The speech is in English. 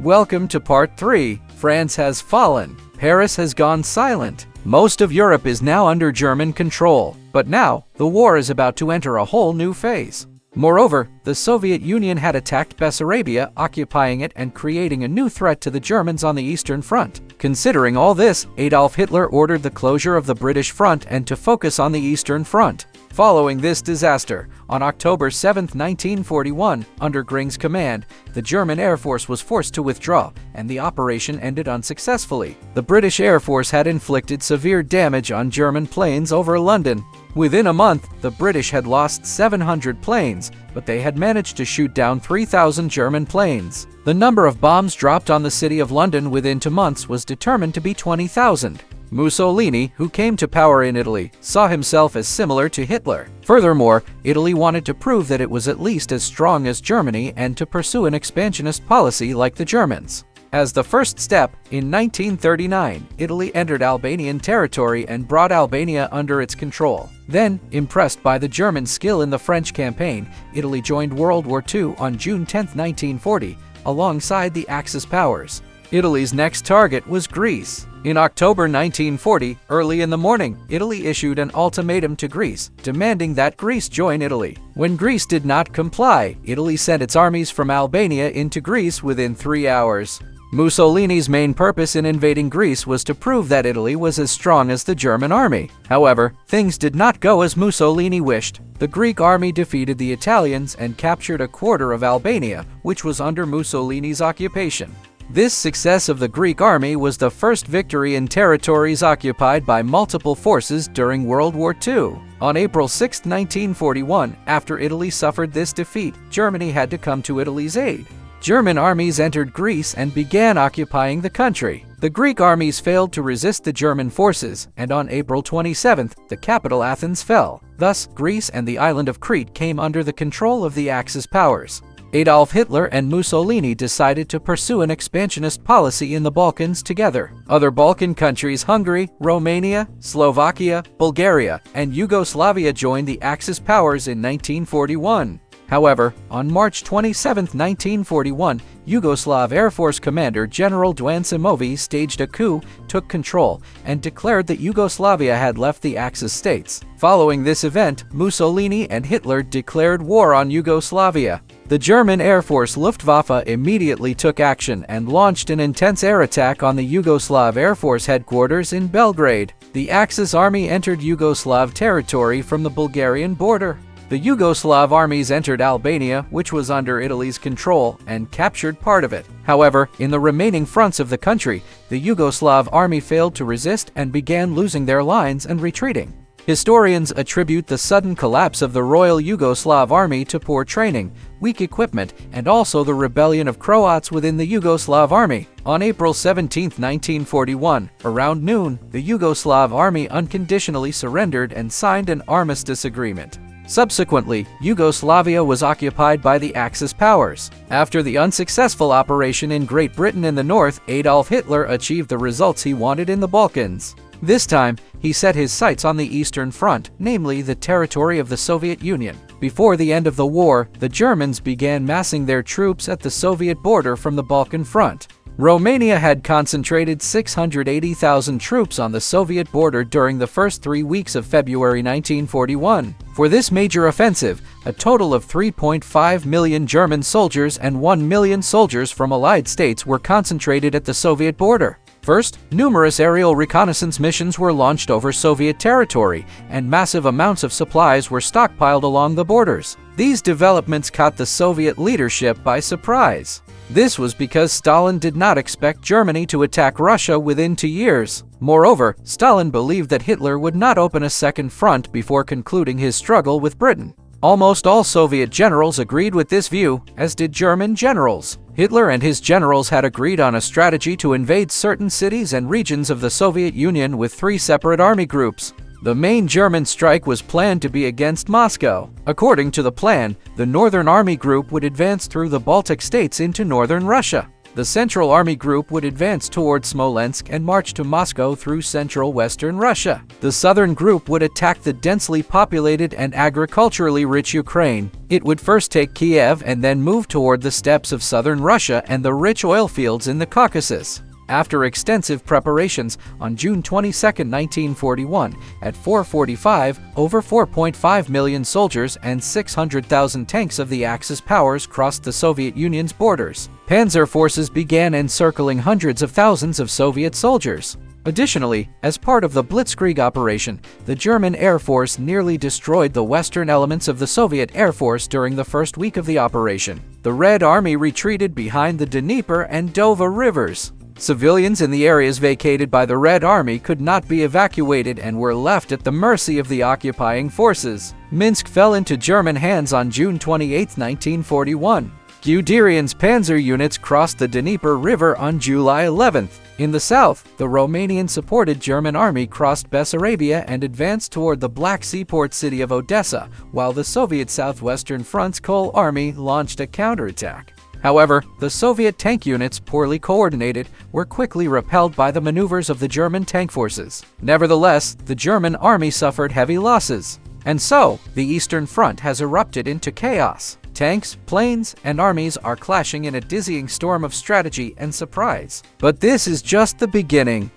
Welcome to part 3. France has fallen. Paris has gone silent. Most of Europe is now under German control. But now, the war is about to enter a whole new phase. Moreover, the Soviet Union had attacked Bessarabia, occupying it and creating a new threat to the Germans on the Eastern Front. Considering all this, Adolf Hitler ordered the closure of the British front and to focus on the Eastern Front. Following this disaster, on October 7, 1941, under Göring's command, the German Air Force was forced to withdraw, and the operation ended unsuccessfully. The British Air Force had inflicted severe damage on German planes over London. Within a month, the British had lost 700 planes, but they had managed to shoot down 3,000 German planes. The number of bombs dropped on the city of London within 2 months was determined to be 20,000. Mussolini, who came to power in Italy, saw himself as similar to Hitler. Furthermore, Italy wanted to prove that it was at least as strong as Germany and to pursue an expansionist policy like the Germans. As the first step, in 1939, Italy entered Albanian territory and brought Albania under its control. Then, impressed by the German skill in the French campaign, Italy joined World War II on June 10, 1940, alongside the Axis powers. Italy's next target was Greece. In October 1940, early in the morning, Italy issued an ultimatum to Greece, demanding that Greece join Italy. When Greece did not comply, Italy sent its armies from Albania into Greece within 3 hours. Mussolini's main purpose in invading Greece was to prove that Italy was as strong as the German army. However, things did not go as Mussolini wished. The Greek army defeated the Italians and captured a quarter of Albania, which was under Mussolini's occupation. This success of the Greek army was the first victory in territories occupied by multiple forces during World War II. On April 6, 1941, after Italy suffered this defeat, Germany had to come to Italy's aid. German armies entered Greece and began occupying the country. The Greek armies failed to resist the German forces, and on April 27, the capital Athens fell. Thus, Greece and the island of Crete came under the control of the Axis powers. Adolf Hitler and Mussolini decided to pursue an expansionist policy in the Balkans together. Other Balkan countries, Hungary, Romania, Slovakia, Bulgaria, and Yugoslavia joined the Axis powers in 1941. However, on March 27, 1941, Yugoslav Air Force Commander General Duan Simovi staged a coup, took control, and declared that Yugoslavia had left the Axis states. Following this event, Mussolini and Hitler declared war on Yugoslavia. The German Air Force Luftwaffe immediately took action and launched an intense air attack on the Yugoslav Air Force headquarters in Belgrade. The Axis army entered Yugoslav territory from the Bulgarian border. The Yugoslav armies entered Albania, which was under Italy's control, and captured part of it. However, in the remaining fronts of the country, the Yugoslav army failed to resist and began losing their lines and retreating. Historians attribute the sudden collapse of the Royal Yugoslav Army to poor training, weak equipment, and also the rebellion of Croats within the Yugoslav Army. On April 17, 1941, around noon, the Yugoslav Army unconditionally surrendered and signed an armistice agreement. Subsequently, Yugoslavia was occupied by the Axis powers. After the unsuccessful operation in Great Britain in the north, Adolf Hitler achieved the results he wanted in the Balkans. This time, he set his sights on the Eastern Front, namely the territory of the Soviet Union. Before the end of the war, the Germans began massing their troops at the Soviet border from the Balkan front. Romania had concentrated 680,000 troops on the Soviet border during the first 3 weeks of February 1941. For this major offensive, a total of 3.5 million German soldiers and 1 million soldiers from Allied states were concentrated at the Soviet border. First, numerous aerial reconnaissance missions were launched over Soviet territory, and massive amounts of supplies were stockpiled along the borders. These developments caught the Soviet leadership by surprise. This was because Stalin did not expect Germany to attack Russia within 2 years. Moreover, Stalin believed that Hitler would not open a second front before concluding his struggle with Britain. Almost all Soviet generals agreed with this view, as did German generals. Hitler and his generals had agreed on a strategy to invade certain cities and regions of the Soviet Union with 3 separate army groups. The main German strike was planned to be against Moscow. According to the plan, the Northern Army Group would advance through the Baltic states into northern Russia. The Central Army Group would advance toward Smolensk and march to Moscow through central western Russia. The Southern Group would attack the densely populated and agriculturally rich Ukraine. It would first take Kiev and then move toward the steppes of southern Russia and the rich oil fields in the Caucasus. After extensive preparations, on June 22, 1941, at 4:45, over 4.5 million soldiers and 600,000 tanks of the Axis powers crossed the Soviet Union's borders. Panzer forces began encircling hundreds of thousands of Soviet soldiers. Additionally, as part of the Blitzkrieg operation, the German Air Force nearly destroyed the western elements of the Soviet Air Force during the first week of the operation. The Red Army retreated behind the Dnieper and Dova rivers. Civilians in the areas vacated by the Red Army could not be evacuated and were left at the mercy of the occupying forces. Minsk fell into German hands on June 28, 1941. Guderian's panzer units crossed the Dnieper River on July 11. In the south, the Romanian-supported German army crossed Bessarabia and advanced toward the Black Sea port city of Odessa, while the Soviet Southwestern Front's Coal Army launched a counterattack. However, the Soviet tank units, poorly coordinated, were quickly repelled by the maneuvers of the German tank forces. Nevertheless, the German army suffered heavy losses. And so, the Eastern Front has erupted into chaos. Tanks, planes, and armies are clashing in a dizzying storm of strategy and surprise. But this is just the beginning.